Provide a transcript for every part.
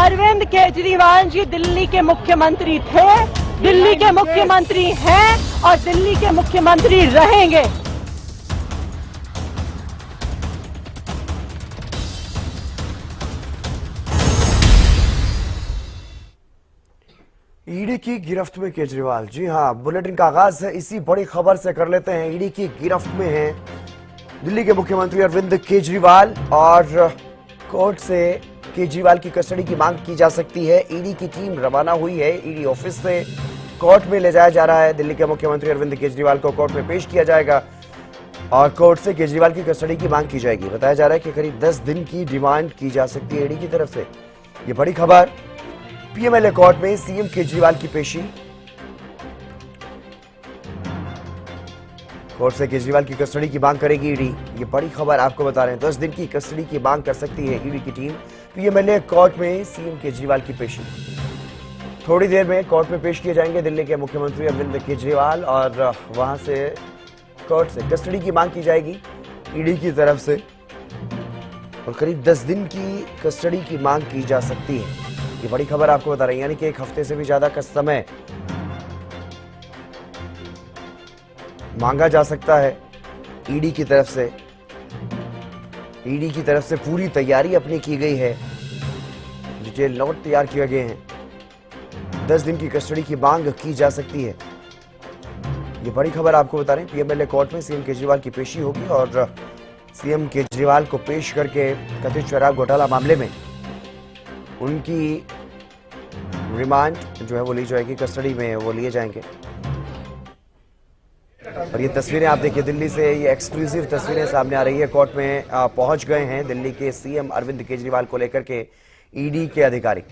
अरविंद केजरीवाल जी दिल्ली के मुख्यमंत्री थे, दिल्ली के मुख्यमंत्री हैं और दिल्ली के मुख्यमंत्री रहेंगे। ईडी की गिरफ्त में केजरीवाल। जी हां, बुलेटिन का आगाज है इसी बड़ी खबर से कर लेते हैं। ईडी की गिरफ्त में हैं दिल्ली के मुख्यमंत्री अरविंद केजरीवाल और कोर्ट से केजरीवाल की कस्टडी की मांग की जा सकती है। ईडी की टीम रवाना हुई है। ईडी ऑफिस से कोर्ट में ले जाया जा रहा है। दिल्ली के मुख्यमंत्री अरविंद केजरीवाल को कोर्ट में पेश किया जाएगा और कोर्ट से केजरीवाल की कस्टडी की मांग की जाएगी। बताया जा रहा है कि करीब 10 दिन की डिमांड की जा सकती है ईडी की तरफ से। ये बड़ी खबर। पीएमएलए कोर्ट में सीएम केजरीवाल की पेशी। कोर्ट से केजरीवाल की कस्टडी की मांग करेगी ईडी। ये बड़ी खबर आपको बता रहे हैं। 10 दिन की कस्टडी की मांग कर सकती है ईडी की टीम। पीएमएलए कोर्ट में सीएम केजरीवाल की पेशी। थोड़ी देर में कोर्ट में पेश किए जाएंगे दिल्ली के मुख्यमंत्री अरविंद केजरीवाल और वहां से कोर्ट से कस्टडी की मांग की जाएगी ईडी की तरफ से और करीब 10 दिन की कस्टडी की मांग की जा सकती है। ये बड़ी खबर आपको बता रहे हैं, यानी कि एक हफ्ते से भी ज्यादा का समय मांगा जा सकता है ईडी की तरफ से। ईडी की तरफ से पूरी तैयारी अपनी की गई है। डिटेल नोट तैयार किए गए हैं। 10 दिन की कस्टडी की मांग की जा सकती है। ये बड़ी खबर आपको बता रहे हैं। पीएमएलए कोर्ट में सीएम केजरीवाल की पेशी होगी और सीएम केजरीवाल को पेश करके कथित शराब घोटाला मामले में उनकी रिमांड जो है वो ली जाएगी, कस्टडी में वो लिए जाएंगे। और ये तस्वीरें आप देखिए दिल्ली से, ये एक्सक्लूसिव तस्वीरें सामने आ रही है। कोर्ट में पहुंच गए हैं दिल्ली के सीएम अरविंद केजरीवाल को लेकर के ईडी के अधिकारी।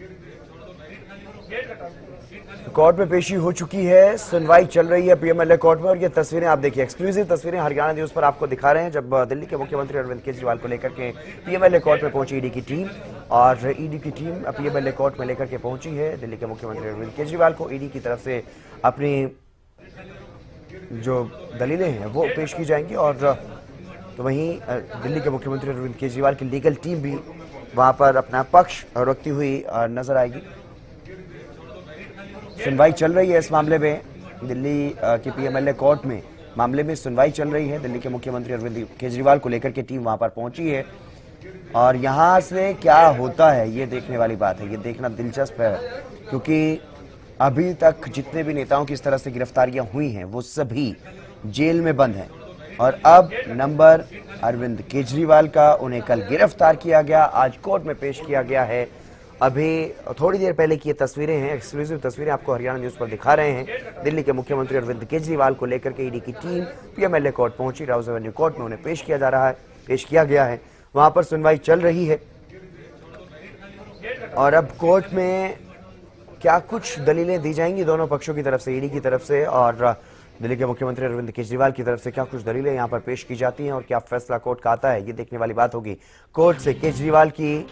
कोर्ट में पेशी हो चुकी है, सुनवाई चल रही है पीएमएलए कोर्ट में। और ये तस्वीरें आप देखिए, एक्सक्लूसिव तस्वीरें हरियाणा न्यूज पर आपको दिखा रहे हैं जब दिल्ली के मुख्यमंत्री अरविंद केजरीवाल को लेकर के पीएमएलए कोर्ट में पहुंची ईडी की टीम। और ईडी की टीम पीएमएलए कोर्ट में लेकर के पहुंची है दिल्ली के मुख्यमंत्री अरविंद केजरीवाल को। ईडी की तरफ से अपनी जो दलीलें हैं वो पेश की जाएंगी और तो वहीं दिल्ली के मुख्यमंत्री अरविंद केजरीवाल की लीगल टीम भी वहां पर अपना पक्ष रखती हुई नजर आएगी। सुनवाई चल रही है इस मामले में दिल्ली के पीएमएलए कोर्ट में। मामले में सुनवाई चल रही है। दिल्ली के मुख्यमंत्री अरविंद केजरीवाल को लेकर के टीम वहां पर पहुंची है और यहां से क्या होता है ये देखने वाली बात है। ये देखना दिलचस्प है क्योंकि अभी तक जितने भी नेताओं की इस तरह से गिरफ्तारियां हुई हैं वो सभी जेल में बंद हैं और अब नंबर अरविंद केजरीवाल का, उन्हें कल गिरफ्तार किया गया, आज कोर्ट में पेश किया गया है। अभी थोड़ी देर पहले की ये तस्वीरें हैं, एक्सक्लूसिव तस्वीरें आपको हरियाणा न्यूज पर दिखा रहे हैं। दिल्ली के मुख्यमंत्री अरविंद केजरीवाल को लेकर के ईडी की टीम पीएमएलए कोर्ट पहुंची। राउज एवेन्यू कोर्ट में उन्हें पेश किया जा रहा है, पेश किया गया है। वहां पर सुनवाई चल रही है और अब कोर्ट में क्या कुछ दलीलें दी जाएंगी दोनों पक्षों की तरफ से, ईडी की तरफ से और दिल्ली के मुख्यमंत्री अरविंद केजरीवाल की तरफ से क्या कुछ दलीलें यहां पर पेश की जाती हैं और क्या फैसला कोर्ट का आता है, ये देखने वाली बात होगी। कोर्ट से केजरीवाल की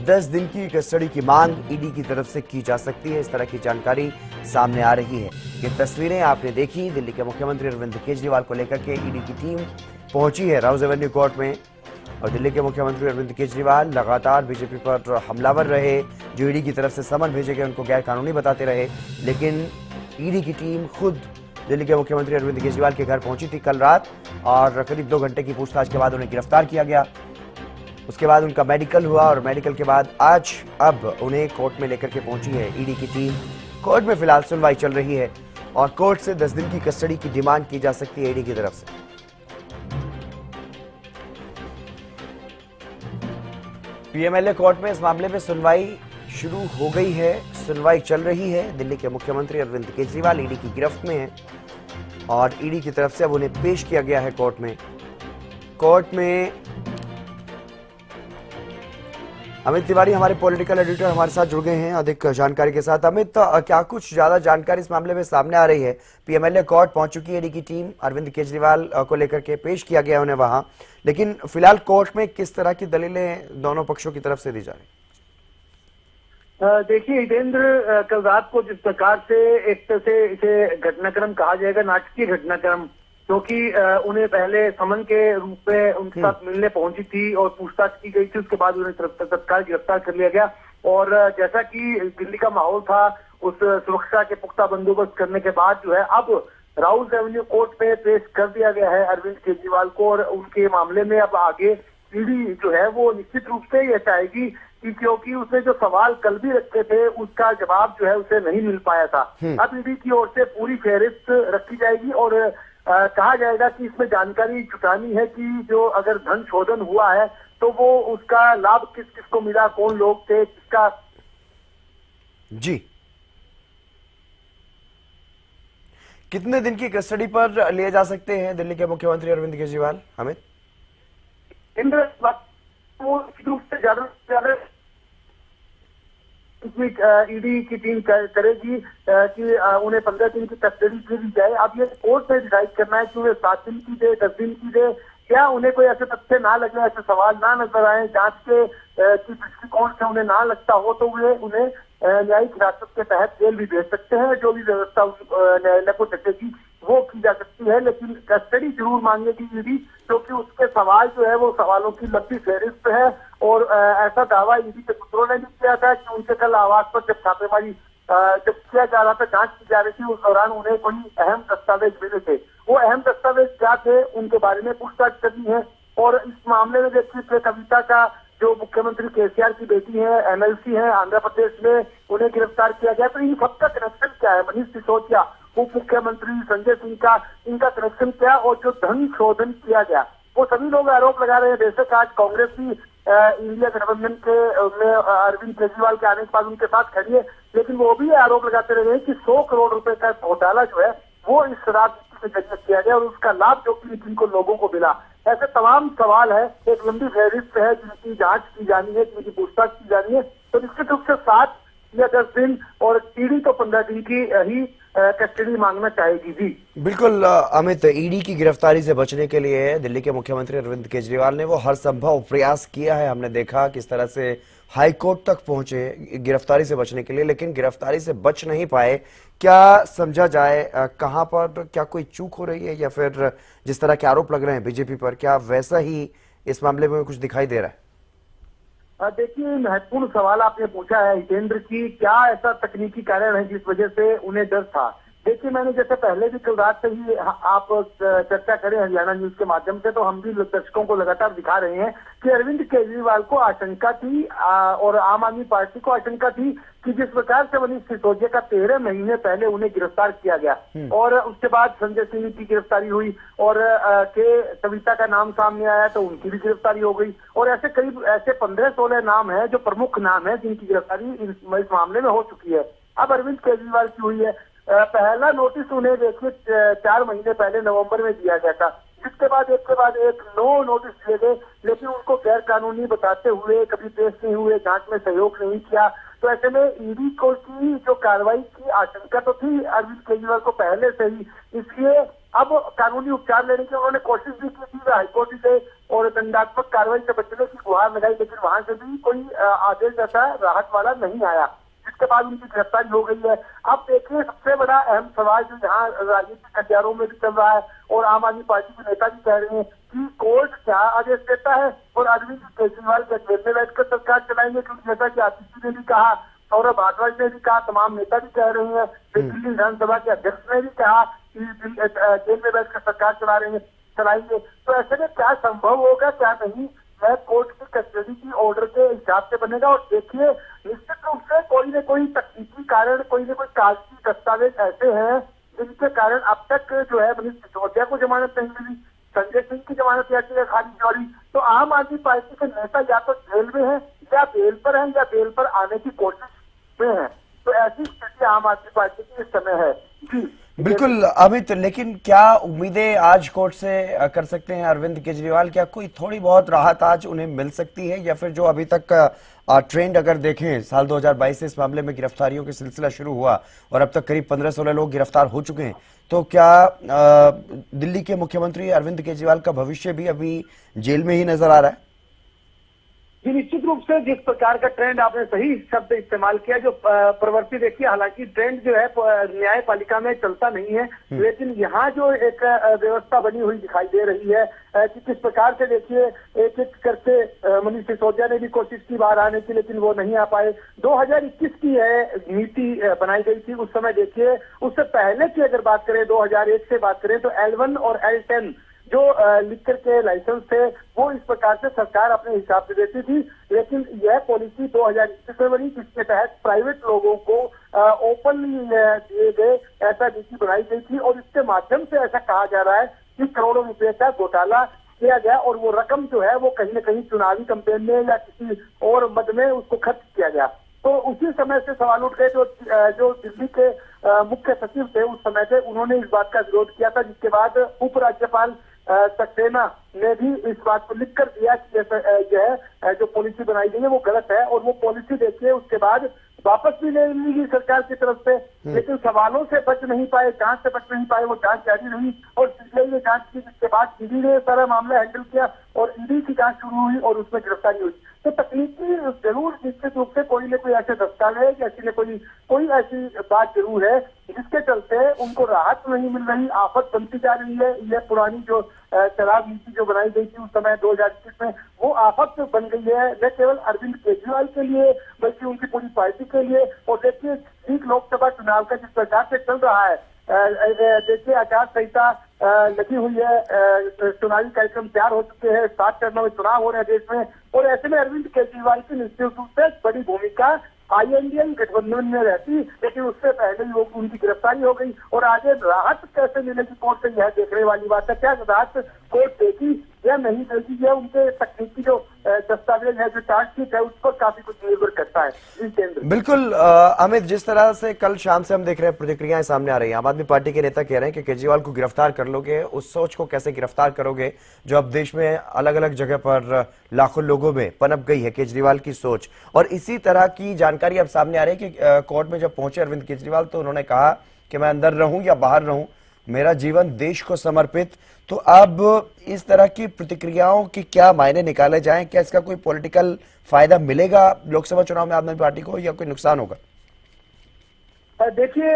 10 दिन की कस्टडी की मांग ईडी की तरफ से की जा सकती है, इस तरह की जानकारी सामने आ रही है। ये तस्वीरें आपने देखी, दिल्ली के मुख्यमंत्री अरविंद केजरीवाल को लेकर के ईडी की टीम पहुंची है राउज एवेन्यू कोर्ट में और दिल्ली के मुख्यमंत्री अरविंद केजरीवाल लगातार बीजेपी पर हमलावर रहे। जो ईडी की तरफ से समन भेजे गए उनको गैर कानूनी बताते रहे, लेकिन ईडी की टीम खुद दिल्ली के मुख्यमंत्री अरविंद केजरीवाल के घर पहुंची थी कल रात और करीब 2 घंटे की पूछताछ के बाद उन्हें गिरफ्तार किया गया। उसके बाद उनका मेडिकल हुआ और मेडिकल के बाद आज अब उन्हें कोर्ट में लेकर के पहुंची है ईडी की टीम। कोर्ट में फिलहाल सुनवाई चल रही है और कोर्ट से 10 दिन की कस्टडी की डिमांड की जा सकती है ईडी की तरफ से। पीएमएलए कोर्ट में इस मामले में सुनवाई शुरू हो गई है, सुनवाई चल रही है। दिल्ली के मुख्यमंत्री अरविंद केजरीवाल ईडी की गिरफ्त में हैं और ईडी की तरफ से अब उन्हें पेश किया गया है कोर्ट में। कोर्ट में अमित तिवारी हमारे पॉलिटिकल एडिटर हमारे साथ जुड़ गए हैं अधिक जानकारी के साथ। अमित, क्या कुछ ज्यादा जानकारी इस मामले में सामने आ रही है? पीएमएलए कोर्ट पहुंच चुकी है ईडी की टीम, अरविंद केजरीवाल को लेकर के पेश किया गया उन्हें वहां, लेकिन फिलहाल कोर्ट में किस तरह की दलीलें दोनों पक्षों की तरफ से दी जा रही? देखिए हितेंद्र, कल रात को जिस प्रकार से एक तरह से इसे घटनाक्रम कहा जाएगा, नाटकीय घटनाक्रम क्योंकि उन्हें पहले समन के रूप में उनके साथ मिलने पहुंची थी और पूछताछ की गई थी। उसके बाद उन्हें तत्काल गिरफ्तार कर लिया गया और जैसा कि दिल्ली का माहौल था, उस सुरक्षा के पुख्ता बंदोबस्त करने के बाद जो है अब राउज एवेन्यू कोर्ट में पेश कर दिया गया है अरविंद केजरीवाल को। और उनके मामले में अब आगे ईडी जो है वो निश्चित रूप से यह चाहेगी कि क्योंकि उसने जो सवाल कल भी रखे थे उसका जवाब जो है उसे नहीं मिल पाया था। अब ईडी की ओर से पूरी फहरिस्त रखी जाएगी और कहा जाएगा कि इसमें जानकारी जुटानी है कि जो अगर धन शोधन हुआ है तो वो उसका लाभ किस किस को मिला, कौन लोग थे, किसका। जी, कितने दिन की कस्टडी पर लिए जा सकते हैं दिल्ली के मुख्यमंत्री अरविंद केजरीवाल? अमित, रूप से ज्यादा ईडी की टीम करेगी कि उन्हें 15 दिन की कस्टडी दी जाए। अब ये कोर्ट में डिसाइड करना है कि उन्हें 7 दिन की दे, 10 दिन की दे, क्या उन्हें कोई ऐसे तथ्य ना लगे, ऐसे सवाल ना नजर आए, जांच के दृष्टिकोण से उन्हें ना लगता हो तो वे उन्हें न्यायिक हिरासत के तहत जेल भी भेज सकते हैं। जो भी व्यवस्था न्यायालय को चलेगी वो की जा सकती है, लेकिन कस्टडी जरूर मांगेगी ईडी, क्योंकि उसके सवाल जो है वो सवालों की लंबी फहरिस्त है। और ऐसा दावा ईडी के सूत्रों ने भी किया था कि उनके कल आवास पर जब छापेमारी जब किया जा रहा था, जांच की जा रही थी, उस दौरान उन्हें कोई अहम दस्तावेज मिले थे। वो अहम दस्तावेज क्या थे उनके बारे में पूछताछ करनी है। और इस मामले में देखिए, कविता का जो मुख्यमंत्री केसीआर की बेटी है, एमएलसी है आंध्र प्रदेश में, उन्हें गिरफ्तार किया गया। तो इन सबका कनेक्शन क्या है? मनीष सिसोदिया, उप मुख्यमंत्री संजय सिंह का, इनका कनेक्शन क्या? और जो धन शोधन किया गया, वो सभी लोग आरोप लगा रहे हैं। बेशक आज कांग्रेस भी इंडिया गठबंधन के में अरविंद केजरीवाल के आने के बाद उनके साथ खड़ी है, लेकिन वो भी आरोप लगाते रहे हैं कि 100 करोड़ रुपए का घोटाला जो है वो इस शराब के जरिए किया गया और उसका लाभ जो कि जिनको लोगों को मिला। ऐसे तमाम सवाल है, एक लंबी फहरिस्त है जिनकी जांच की जानी है, जिनकी पूछताछ की जानी है। तो निश्चित रूप से 7 या 10 दिन और ईडी तो 15 दिन की ही कस्टडी मांगना चाहेगी। जी बिल्कुल अमित, ईडी की गिरफ्तारी से बचने के लिए दिल्ली के मुख्यमंत्री अरविंद केजरीवाल ने वो हर संभव प्रयास किया है। हमने देखा किस तरह से हाई कोर्ट तक पहुंचे गिरफ्तारी से बचने के लिए, लेकिन गिरफ्तारी से बच नहीं पाए। क्या समझा जाए, कहां पर क्या कोई चूक हो रही है, या फिर जिस तरह के आरोप लग रहे हैं बीजेपी पर, क्या वैसा ही इस मामले में कुछ दिखाई दे रहा है? देखिए, महत्वपूर्ण सवाल आपने पूछा है हितेंद्र की, क्या ऐसा तकनीकी कारण है जिस वजह से उन्हें डर था। देखिए, मैंने जैसे पहले भी कल रात से ही आप चर्चा करें हरियाणा न्यूज के माध्यम से, तो हम भी दर्शकों को लगातार दिखा रहे हैं कि अरविंद केजरीवाल को आशंका थी और आम आदमी पार्टी को आशंका थी कि जिस प्रकार से मनीष सिसोदिया का 13 महीने पहले उन्हें गिरफ्तार किया गया और उसके बाद संजय सिंह की गिरफ्तारी हुई और कविता का नाम सामने आया तो उनकी भी गिरफ्तारी हो गई। और ऐसे करीब 15-16 नाम है जो प्रमुख नाम है जिनकी गिरफ्तारी इस मामले में हो चुकी है। अब अरविंद केजरीवाल की हुई है। पहला नोटिस उन्हें देखिए 4 महीने पहले नवंबर में दिया गया था, जिसके बाद एक के बाद एक 9 नोटिस दिए गए, लेकिन उनको गैर कानूनी बताते हुए कभी पेश नहीं हुए, जांच में सहयोग नहीं किया। तो ऐसे में ईडी को की जो कार्रवाई की आशंका तो थी अरविंद केजरीवाल को पहले से ही, इसलिए अब कानूनी उपचार लेने की उन्होंने कोशिश भी की थी, हाईकोर्ट से और दंडात्मक कार्रवाई से बचने की गुहार लगाई, लेकिन वहां से भी कोई आदेश ऐसा राहत वाला नहीं आया, जिसके बाद उनकी गिरफ्तारी हो गई है। अब देखिए, सबसे बड़ा अहम सवाल जो यहाँ राजनीतिक हथियारों में भी चल रहा है और आम आदमी पार्टी के नेता भी कह रहे हैं कि कोर्ट क्या आदेश देता है और अरविंद केजरीवाल के जेल में बैठकर सरकार चलाएंगे, क्योंकि जैसा कि आतिशी ने भी कहा, सौरभ भारद्वाज ने भी कहा, तमाम नेता भी कह रहे हैं, दिल्ली विधानसभा के अध्यक्ष ने भी कहा कि जेल में बैठकर सरकार चलाएंगे। तो ऐसे में क्या संभव होगा क्या नहीं, यह कोर्ट की कस्टडी की ऑर्डर के हिसाब से बनेगा। और देखिए, निश्चित रूप से कोई न कोई तकनीकी कारण, कोई न कोई कागजी दस्तावेज ऐसे हैं जिनके कारण अब तक जो है मनीष सिसोदिया को जमानत नहीं मिली, संजय सिंह की जमानत याचिका खारिज हो रही। तो आम आदमी पार्टी के नेता या तो जेल में हैं या बेल पर हैं या बेल पर आने की कोशिश में है। तो ऐसी स्थिति आम आदमी पार्टी की इस समय है। जी बिल्कुल अमित, लेकिन क्या उम्मीदें आज कोर्ट से कर सकते हैं अरविंद केजरीवाल? क्या कोई थोड़ी बहुत राहत आज उन्हें मिल सकती है, या फिर जो अभी तक का ट्रेंड अगर देखें, साल 2022 से इस मामले में गिरफ्तारियों का सिलसिला शुरू हुआ और अब तक करीब 15-16 लोग गिरफ्तार हो चुके हैं, तो क्या दिल्ली के मुख्यमंत्री अरविंद केजरीवाल का भविष्य भी अभी जेल में ही नजर आ रहा है? जी निश्चित रूप से जिस प्रकार का ट्रेंड आपने सही शब्द इस्तेमाल किया, जो प्रवृत्ति देखिए, हालांकि ट्रेंड जो है न्यायपालिका में चलता नहीं है, लेकिन यहाँ जो एक व्यवस्था बनी हुई दिखाई दे रही है कि किस प्रकार से देखिए एक एक करके मनीष सिसोदिया ने भी कोशिश की बाहर आने की, लेकिन वो नहीं आ पाए। 2021 की है नीति बनाई गई थी, उस समय देखिए उससे पहले की अगर बात करें 2001 से बात करें तो L1 और L10 जो लिकर के लाइसेंस थे वो इस प्रकार से सरकार अपने हिसाब से देती थी, लेकिन यह पॉलिसी 2021 में बनी जिसके तहत प्राइवेट लोगों को ओपनली दिए गए ऐसा नीति बनाई गई थी, और इसके माध्यम से ऐसा कहा जा रहा है कि करोड़ों रुपए का घोटाला किया गया और वो रकम जो है वो कहीं न कहीं चुनावी कैंपेन में या किसी और मद में उसको खर्च किया गया। तो उसी समय से सवाल उठ गए, जो दिल्ली के मुख्य सचिव थे उस समय से, उन्होंने इस बात का विरोध किया था, जिसके बाद उपराज्यपाल सक्सेना ने भी इस बात को लिख कर दिया कि यह जो पॉलिसी बनाई गई है वो गलत है, और वो पॉलिसी देखिए उसके बाद वापस भी ले ली गई सरकार की तरफ से, लेकिन सवालों से बच नहीं पाए, जांच से बच नहीं पाए, वो जांच जारी रही और सीबीआई ने जांच की, जिसके बाद ईडी ने सारा मामला हैंडल किया और ईडी की जांच शुरू हुई और उसमें गिरफ्तारी हुई। तो तकनीकी जरूर निश्चित रूप से कोई न कोई ऐसे दस्तावेज, ऐसी न कोई ऐसी बात जरूर है जिसके चलते उनको राहत नहीं मिल रही, आफत बनती जा रही है। यह पुरानी जो शराब नीति जो बनाई गई थी उस समय 2021 में, वो आफत बन गई है न केवल अरविंद केजरीवाल के लिए बल्कि उनकी पूरी पार्टी के लिए। और देखिए ठीक लोकसभा चुनाव का जिस प्रकार से चल रहा है, देखिए आचार संहिता लगी हुई है, चुनावी कार्यक्रम तैयार हो चुके हैं, 7 चरणों में चुनाव हो रहे हैं देश में, और ऐसे में अरविंद केजरीवाल की निश्चित रूप से बड़ी भूमिका INDA गठबंधन में रहती, लेकिन उससे पहले ही उनकी गिरफ्तारी हो गई। और आगे राहत कैसे मिलेगी कोर्ट से, यह देखने वाली बात है। क्या राहत कोर्ट देगी या नहीं देगी, यह उनके तकनीकी जो दस्तावेज है, जो चार्जशीट है, उस पर काफी कुछ निर्भर करता है। जी केंद्र बिल्कुल अमित, जिस तरह से कल शाम से हम देख रहे हैं प्रतिक्रियाएं सामने आ रही हैं, आम आदमी पार्टी के नेता कह रहे हैं कि केजरीवाल को गिरफ्तार कर लोगे, उस सोच को कैसे गिरफ्तार करोगे जो अब देश में अलग अलग जगह पर लाखों लोगों में पनप गई है केजरीवाल की सोच। और इसी तरह की जानकारी अब सामने आ रही है कि कोर्ट में जब पहुंचे अरविंद केजरीवाल तो उन्होंने कहा कि मैं अंदर रहूं या बाहर रहूं, मेरा जीवन देश को समर्पित। तो अब इस तरह की प्रतिक्रियाओं की क्या मायने निकाले जाएं, क्या इसका कोई पॉलिटिकल फायदा मिलेगा लोकसभा चुनाव में आम आदमी पार्टी को, या कोई नुकसान होगा? देखिए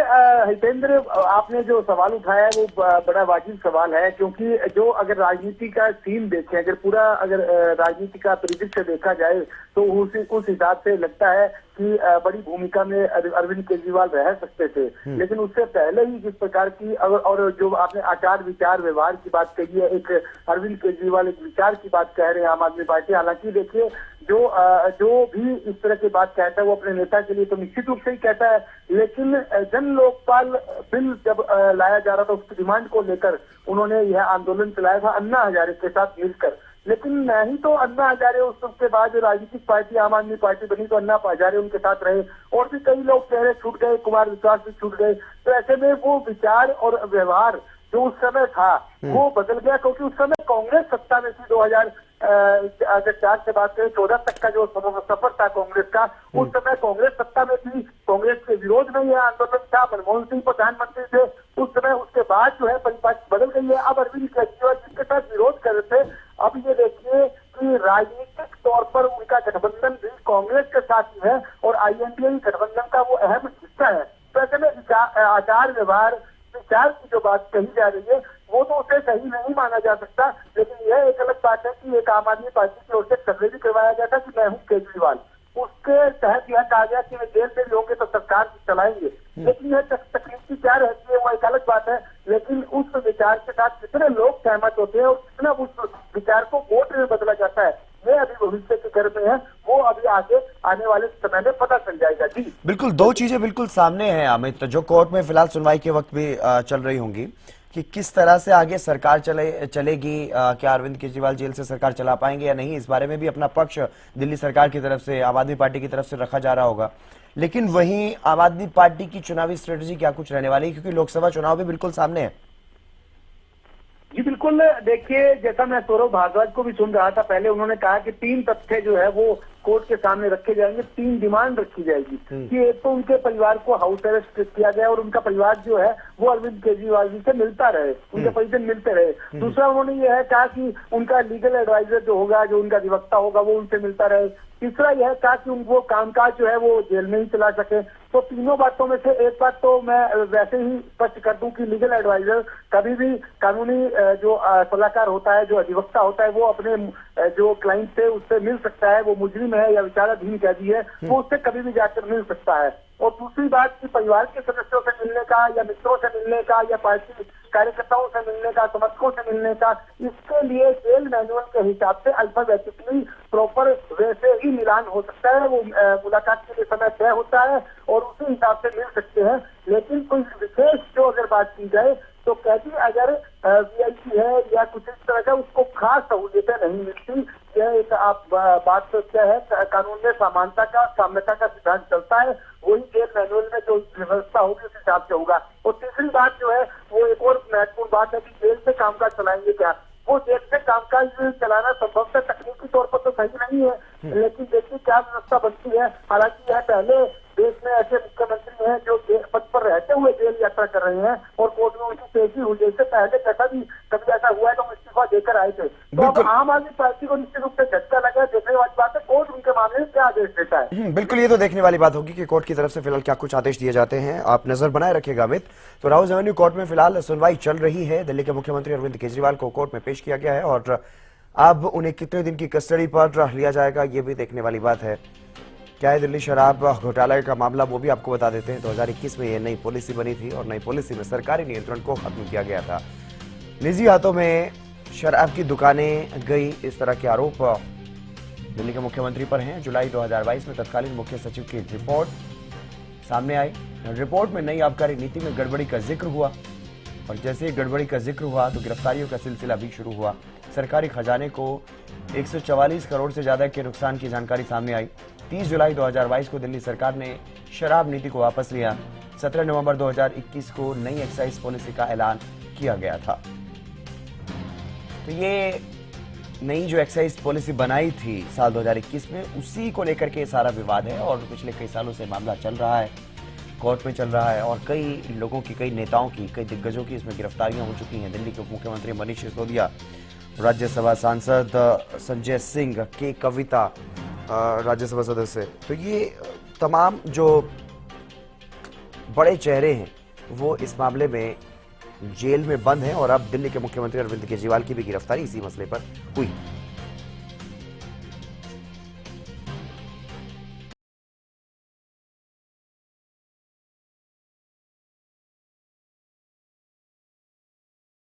हितेंद्र, आपने जो सवाल उठाया है वो बड़ा वाजिब सवाल है, क्योंकि जो अगर राजनीति का सीन देखें, अगर पूरा राजनीति का परिदृश्य देखा जाए तो उस हिसाब से लगता है कि बड़ी भूमिका में अरविंद केजरीवाल रह सकते थे, लेकिन उससे पहले ही जिस प्रकार की और जो आपने आचार विचार व्यवहार की बात कही है, एक अरविंद केजरीवाल एक विचार की बात कह रहे हैं आम आदमी पार्टी। हालांकि देखिए जो भी इस तरह की बात कहता है वो अपने नेता के लिए तो निश्चित रूप से ही कहता है, लेकिन जन लोकपाल बिल जब लाया जा रहा था उसकी डिमांड को लेकर उन्होंने यह आंदोलन चलाया था अन्ना हजारे के साथ मिलकर, लेकिन नहीं तो अन्ना हजारे उसके बाद राजनीतिक पार्टी आम आदमी पार्टी बनी तो अन्ना हजारे उनके साथ रहे, और भी कई लोग चेहरे छूट गए, कुमार विश्वास भी छूट गए। तो ऐसे में वो विचार और व्यवहार जो उस समय था वो बदल गया, क्योंकि उस समय कांग्रेस सत्ता में थी। 2004 से बात करें 14 तक का जो सफर था कांग्रेस का, उस समय कांग्रेस सत्ता में थी, कांग्रेस के विरोध में यह आंदोलन था, मनमोहन सिंह प्रधानमंत्री थे उस समय। उसके बाद जो है परिपाटी बदल गई है। अब अरविंद केजरीवाल जिनके साथ विरोध कर रहे थे, अब ये देखिए कि राजनीतिक तौर पर उनका गठबंधन भी कांग्रेस के साथ ही है और INDA गठबंधन का वो अहम हिस्सा है। तो ऐसे में आचार व्यवहार विचार की जो बात कही जा रही है वो तो उसे सही नहीं माना जा सकता, लेकिन यह एक अलग बात है कि एक आम आदमी पार्टी की ओर से सर्वे भी करवाया गया था कि मैं हूँ केजरीवाल, उसके तहत यह कहा गया कि वे जेल में भी होंगे तो सरकार चलाएंगे। लेकिन यह तकनीकी क्या रहती है वो एक अलग बात है, लेकिन उस विचार के साथ कितने लोग सहमत होते हैं और कितना उस विचार को वोट में बदला जाता है, ये अभी भविष्य के घर में है, वो अभी आगे आने वाले समय में पता चल जाएगा। जी बिल्कुल, दो चीजें बिल्कुल सामने हैं अमित, जो कोर्ट में फिलहाल सुनवाई के वक्त भी चल रही होंगी कि किस तरह से आगे सरकार चलेगी, क्या अरविंद केजरीवाल जेल से सरकार चला पाएंगे या नहीं, इस बारे में भी अपना पक्ष दिल्ली सरकार की तरफ से, आम आदमी पार्टी की तरफ से रखा जा रहा होगा। लेकिन वहीं आम आदमी पार्टी की चुनावी स्ट्रेटेजी क्या कुछ रहने वाली है, क्योंकि लोकसभा चुनाव भी बिल्कुल सामने है। जी बिल्कुल, देखिए जैसा मैं सौरभ भारद्वाज को भी सुन रहा था, पहले उन्होंने कहा कि 3 तथ्य जो है वो कोर्ट के सामने रखे जाएंगे, 3 डिमांड रखी जाएगी कि एक तो उनके परिवार को हाउस अरेस्ट किया गया और उनका परिवार जो है वो अरविंद केजरीवाल जी से मिलता रहे, उनके परिजन मिलते रहे। दूसरा उन्होंने ये है कहा कि उनका लीगल एडवाइजर जो होगा, जो उनका अधिवक्ता होगा, वो उनसे मिलता रहे। तीसरा यह कहा कि वो कामकाज जो है वो जेल में ही चला सके। तो तीनों बातों में से एक बात तो मैं वैसे ही स्पष्ट कर दूं कि लीगल एडवाइजर कभी भी कानूनी जो सलाहकार होता है, जो अधिवक्ता होता है, वो अपने जो क्लाइंट से उससे मिल सकता है। वो मुजरिम है या विचाराधीन कैदी है, वो उससे कभी भी जाकर मिल सकता है। और दूसरी बात कि परिवार के सदस्यों से मिलने का या मित्रों से मिलने का या पार्टी कार्यकर्ताओं से मिलने का, समर्थकों से मिलने का, इसके लिए जेल मैनुअल के हिसाब से अल्फाबेटिकली प्रॉपर वैसे ही मिलान हो सकता है। वो मुलाकात के लिए समय तय होता है और उसी हिसाब से मिल सकते हैं। लेकिन कोई विशेष जो अगर बात की जाए तो कैदी अगर वीआईपी है या कुछ इस तरह का, उसको खास सहूलियतें नहीं मिलती। यह एक आप बात तो क्या है, कानून में समानता का, साम्यता का सिद्धांत चलता है, वही जेल मैनुअल में जो व्यवस्था होगी उस हिसाब से होगा। और तीसरी बात जो है वो एक और महत्वपूर्ण बात है कि जेल से कामकाज चलाएंगे क्या। वो जेल से कामकाज चलाना संभवतः तकनीकी तौर पर तो सही नहीं है, लेकिन देखिए क्या व्यवस्था बनती है। हालांकि यह पहले देश में ऐसे मुख्यमंत्री हैं जो पद पर रहते हुए जेल यात्रा कर रहे हैं और कोर्ट में उनकी पेशी हुई है। इससे पहले कभी ऐसा हुआ है तो इस्तीफा देकर आए थे। तो अब आम आदमी पार्टी को निश्चित रूप से झटका लगा। देखने वाली बात है कोर्ट उनके मामले में क्या आदेश देता है। बिल्कुल, ये तो देखने वाली बात होगी कि कोर्ट की तरफ से फिलहाल क्या कुछ आदेश दिए जाते हैं। आप नजर बनाए रखिएगा अमित। तो राउज एवेन्यू कोर्ट में फिलहाल सुनवाई चल रही है। दिल्ली के मुख्यमंत्री अरविंद केजरीवाल को कोर्ट में पेश किया गया है और अब उन्हें कितने दिन की कस्टडी पर लिया जाएगा, ये भी देखने वाली बात है। क्या है दिल्ली शराब घोटाला का मामला, वो भी आपको बता देते हैं। 2021 में ये नई पॉलिसी बनी थी और नई पॉलिसी में सरकारी नियंत्रण को खत्म किया गया था। निजी हाथों में शराब की दुकानें गई, इस तरह के आरोप दिल्ली के मुख्यमंत्री पर हैं। जुलाई 2022 में तत्कालीन मुख्य सचिव की रिपोर्ट सामने आई। रिपोर्ट में नई आबकारी नीति में गड़बड़ी का जिक्र हुआ और जैसे ही गड़बड़ी का जिक्र हुआ तो गिरफ्तारियों का सिलसिला भी शुरू हुआ। सरकारी खजाने को 144 करोड़ से ज्यादा के नुकसान की जानकारी सामने आई। 30 जुलाई 2022 को दिल्ली सरकार ने शराब नीति को वापस लिया। 17 नवंबर 2021 को नई एक्साइज पॉलिसी का ऐलान किया गया था। तो ये नई जो एक्साइज पॉलिसी बनाई थी साल 2021 में, उसी को लेकर के सारा विवाद है और पिछले कई सालों से मामला चल रहा है, कोर्ट में चल रहा है और कई लोगों की, कई नेताओं की, कई दिग्गजों की इसमें गिरफ्तारियां हो चुकी हैं। दिल्ली के उप मुख्यमंत्री मनीष सिसोदिया, राज्यसभा सांसद संजय सिंह, के कविता राज्यसभा सदस्य, तो ये तमाम जो बड़े चेहरे हैं वो इस मामले में जेल में बंद हैं और अब दिल्ली के मुख्यमंत्री अरविंद केजरीवाल की भी गिरफ्तारी इसी मसले पर हुई।